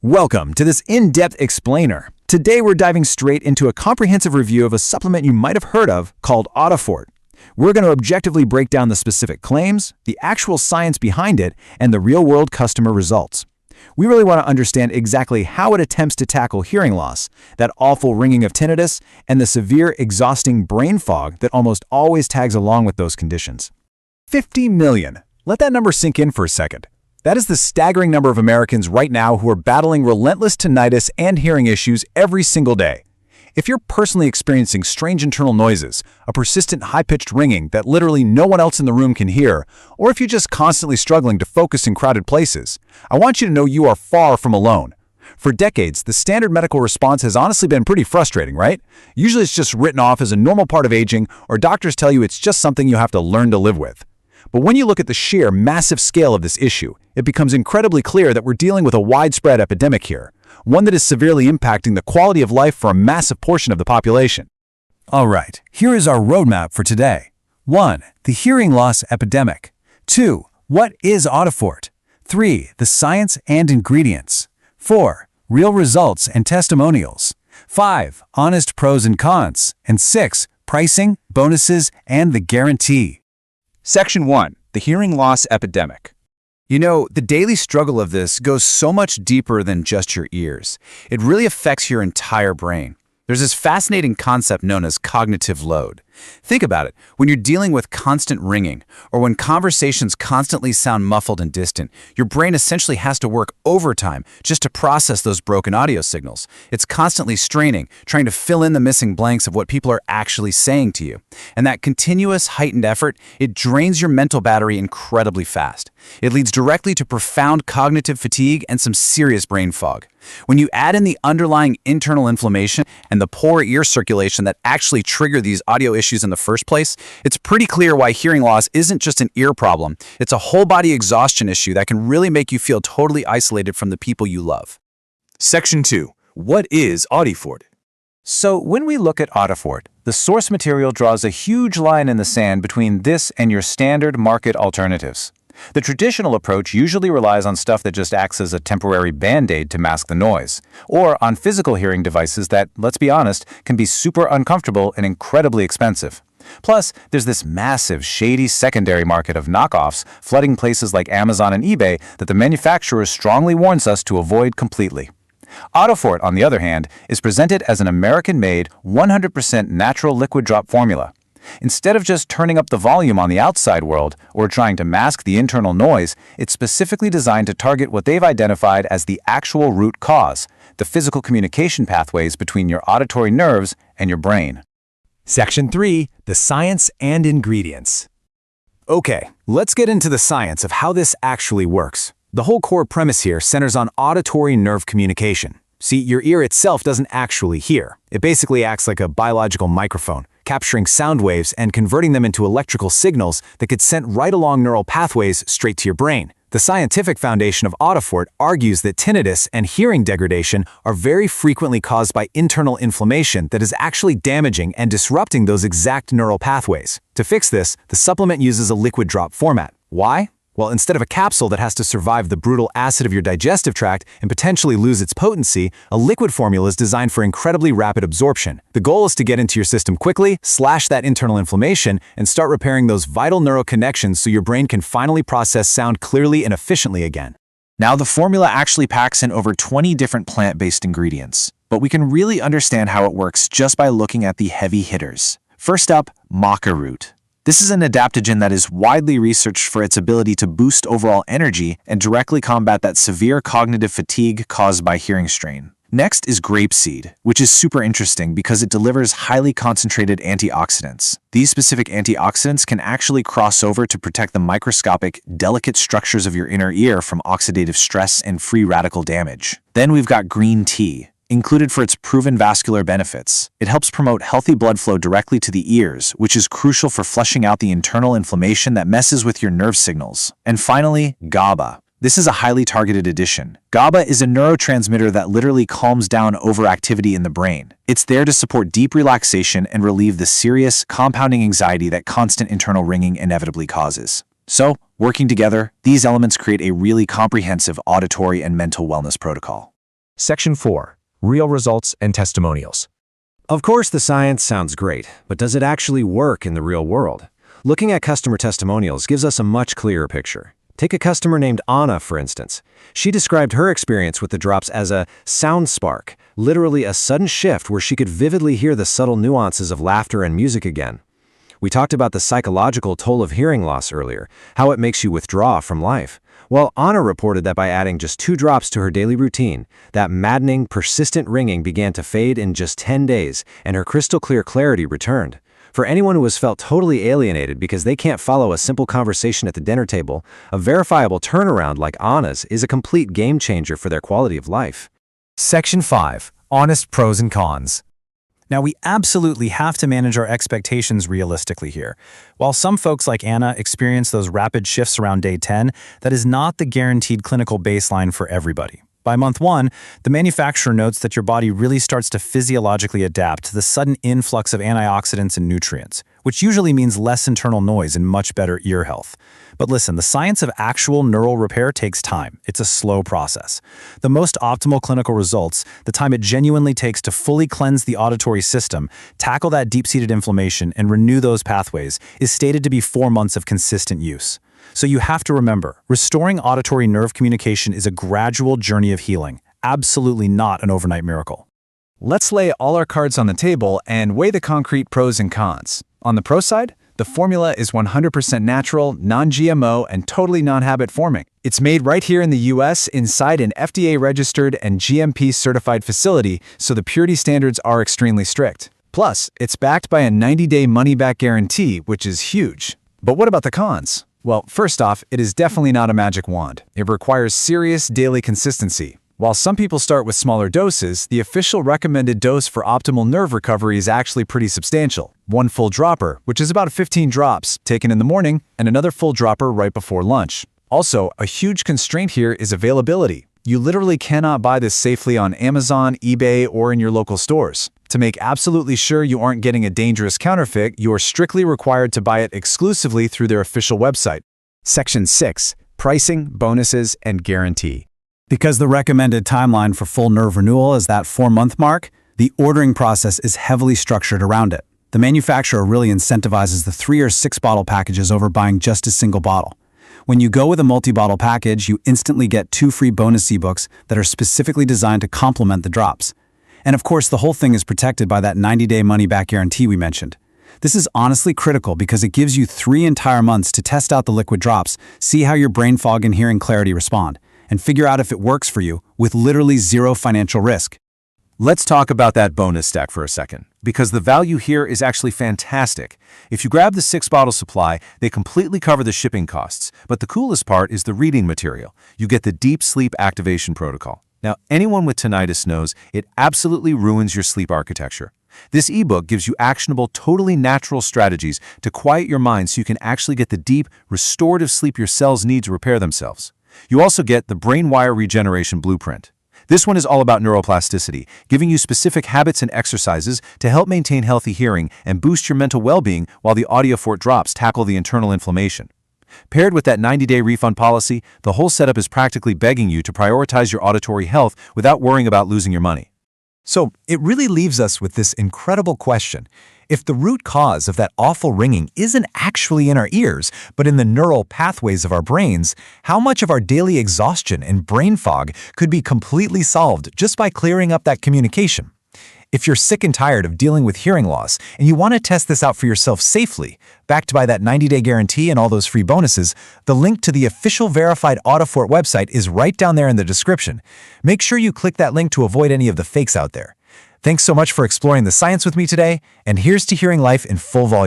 Welcome to this in-depth explainer. Today we're diving straight into a comprehensive review of a supplement you might have heard of called Audifort. We're going to objectively break down the specific claims, the actual science behind it, and the real-world customer results. We really want to understand exactly how it attempts to tackle hearing loss, that awful ringing of tinnitus, and the severe, exhausting brain fog that almost always tags along with those conditions. 50 million. Let that number sink in for a second. That is the staggering number of Americans right now who are battling relentless tinnitus and hearing issues every single day. If you're personally experiencing strange internal noises, a persistent high-pitched ringing that literally no one else in the room can hear, or if you're just constantly struggling to focus in crowded places, I want you to know you are far from alone. For decades, the standard medical response has honestly been pretty frustrating, right? Usually it's just written off as a normal part of aging, or doctors tell you it's just something you have to learn to live with. But when you look at the sheer, massive scale of this issue, it becomes incredibly clear that we're dealing with a widespread epidemic here, one that is severely impacting the quality of life for a massive portion of the population. All right, here is our roadmap for today. 1. The hearing loss epidemic. 2. What is Audifort? 3. The science and ingredients. 4. Real results and testimonials. 5. Honest pros and cons. And 6. Pricing, bonuses, and the guarantee. Section 1. The hearing loss epidemic. You know, the daily struggle of this goes so much deeper than just your ears. It really affects your entire brain. There's this fascinating concept known as cognitive load. Think about it. When you're dealing with constant ringing, or when conversations constantly sound muffled and distant, your brain essentially has to work overtime just to process those broken audio signals. It's constantly straining, trying to fill in the missing blanks of what people are actually saying to you. And that continuous, heightened effort, it drains your mental battery incredibly fast. It leads directly to profound cognitive fatigue and some serious brain fog. When you add in the underlying internal inflammation and the poor ear circulation that actually trigger these audio issues in the first place, it's pretty clear why hearing loss isn't just an ear problem. It's a whole body exhaustion issue that can really make you feel totally isolated from the people you love. Section 2. What is Audifort? So when we look at Audifort, the source material draws a huge line in the sand between this and your standard market alternatives. The traditional approach usually relies on stuff that just acts as a temporary band-aid to mask the noise, or on physical hearing devices that, let's be honest, can be super uncomfortable and incredibly expensive. Plus, there's this massive, shady secondary market of knockoffs flooding places like Amazon and eBay that the manufacturer strongly warns us to avoid completely. Audifort, on the other hand, is presented as an American-made, 100% natural liquid drop formula. Instead of just turning up the volume on the outside world or trying to mask the internal noise, it's specifically designed to target what they've identified as the actual root cause, the physical communication pathways between your auditory nerves and your brain. Section 3. The science and ingredients. Okay, let's get into the science of how this actually works. The whole core premise here centers on auditory nerve communication. See, your ear itself doesn't actually hear. It basically acts like a biological microphone, capturing sound waves and converting them into electrical signals that get sent right along neural pathways straight to your brain. The scientific foundation of Audifort argues that tinnitus and hearing degradation are very frequently caused by internal inflammation that is actually damaging and disrupting those exact neural pathways. To fix this, the supplement uses a liquid drop format. Why? Well, instead of a capsule that has to survive the brutal acid of your digestive tract and potentially lose its potency, a liquid formula is designed for incredibly rapid absorption. The goal is to get into your system quickly, slash that internal inflammation, and start repairing those vital neural connections so your brain can finally process sound clearly and efficiently again. Now, the formula actually packs in over 20 different plant-based ingredients, but we can really understand how it works just by looking at the heavy hitters. First up, maca root. This is an adaptogen that is widely researched for its ability to boost overall energy and directly combat that severe cognitive fatigue caused by hearing strain. Next is grape seed, which is super interesting because it delivers highly concentrated antioxidants. These specific antioxidants can actually cross over to protect the microscopic, delicate structures of your inner ear from oxidative stress and free radical damage. Then we've got green tea, included for its proven vascular benefits. It helps promote healthy blood flow directly to the ears, which is crucial for flushing out the internal inflammation that messes with your nerve signals. And finally, GABA. This is a highly targeted addition. GABA is a neurotransmitter that literally calms down overactivity in the brain. It's there to support deep relaxation and relieve the serious, compounding anxiety that constant internal ringing inevitably causes. So, working together, these elements create a really comprehensive auditory and mental wellness protocol. Section 4. Real results and testimonials. Of course, the science sounds great, but does it actually work in the real world? Looking at customer testimonials gives us a much clearer picture. Take a customer named Anna, for instance. She described her experience with the drops as a sound spark, literally a sudden shift where she could vividly hear the subtle nuances of laughter and music again. We talked about the psychological toll of hearing loss earlier, how it makes you withdraw from life. Well, Anna reported that by adding just 2 drops to her daily routine, that maddening, persistent ringing began to fade in just 10 days, and her crystal clear clarity returned. For anyone who has felt totally alienated because they can't follow a simple conversation at the dinner table, a verifiable turnaround like Anna's is a complete game changer for their quality of life. Section 5. Honest pros and cons. Now, we absolutely have to manage our expectations realistically here. While some folks like Anna experience those rapid shifts around day 10, that is not the guaranteed clinical baseline for everybody. By month 1, the manufacturer notes that your body really starts to physiologically adapt to the sudden influx of antioxidants and nutrients, which usually means less internal noise and much better ear health. But listen, the science of actual neural repair takes time. It's a slow process. The most optimal clinical results, the time it genuinely takes to fully cleanse the auditory system, tackle that deep-seated inflammation, and renew those pathways, is stated to be 4 months of consistent use. So you have to remember, restoring auditory nerve communication is a gradual journey of healing, absolutely not an overnight miracle. Let's lay all our cards on the table and weigh the concrete pros and cons. On the pro side, the formula is 100% natural, non-GMO, and totally non-habit forming. It's made right here in the US inside an FDA-registered and GMP-certified facility, so the purity standards are extremely strict. Plus, it's backed by a 90-day money-back guarantee, which is huge. But what about the cons? Well, first off, it is definitely not a magic wand. It requires serious daily consistency. While some people start with smaller doses, the official recommended dose for optimal nerve recovery is actually pretty substantial. 1 full dropper, which is about 15 drops, taken in the morning, and another full dropper right before lunch. Also, a huge constraint here is availability. You literally cannot buy this safely on Amazon, eBay, or in your local stores. To make absolutely sure you aren't getting a dangerous counterfeit, you are strictly required to buy it exclusively through their official website. Section 6. Pricing, bonuses, and guarantee. Because the recommended timeline for full nerve renewal is that 4-month mark, the ordering process is heavily structured around it. The manufacturer really incentivizes the 3 or 6 bottle packages over buying just a single bottle. When you go with a multi-bottle package, you instantly get 2 free bonus ebooks that are specifically designed to complement the drops. And of course, the whole thing is protected by that 90-day money-back guarantee we mentioned. This is honestly critical because it gives you 3 entire months to test out the liquid drops, see how your brain fog and hearing clarity respond, and figure out if it works for you with literally 0 financial risk. Let's talk about that bonus stack for a second, because the value here is actually fantastic. If you grab the 6-bottle supply, they completely cover the shipping costs, but the coolest part is the reading material. You get the deep sleep activation protocol. Now, anyone with tinnitus knows it absolutely ruins your sleep architecture. This ebook gives you actionable, totally natural strategies to quiet your mind so you can actually get the deep, restorative sleep your cells need to repair themselves. You also get the Brain Wire Regeneration Blueprint. This one is all about neuroplasticity, giving you specific habits and exercises to help maintain healthy hearing and boost your mental well-being, while the Audifort drops tackle the internal inflammation. Paired with that 90-day refund policy, the whole setup is practically begging you to prioritize your auditory health without worrying about losing your money. So, it really leaves us with this incredible question. If the root cause of that awful ringing isn't actually in our ears, but in the neural pathways of our brains, how much of our daily exhaustion and brain fog could be completely solved just by clearing up that communication? If you're sick and tired of dealing with hearing loss and you want to test this out for yourself safely, backed by that 90-day guarantee and all those free bonuses, the link to the official verified Audifort website is right down there in the description. Make sure you click that link to avoid any of the fakes out there. Thanks so much for exploring the science with me today, and here's to hearing life in full volume.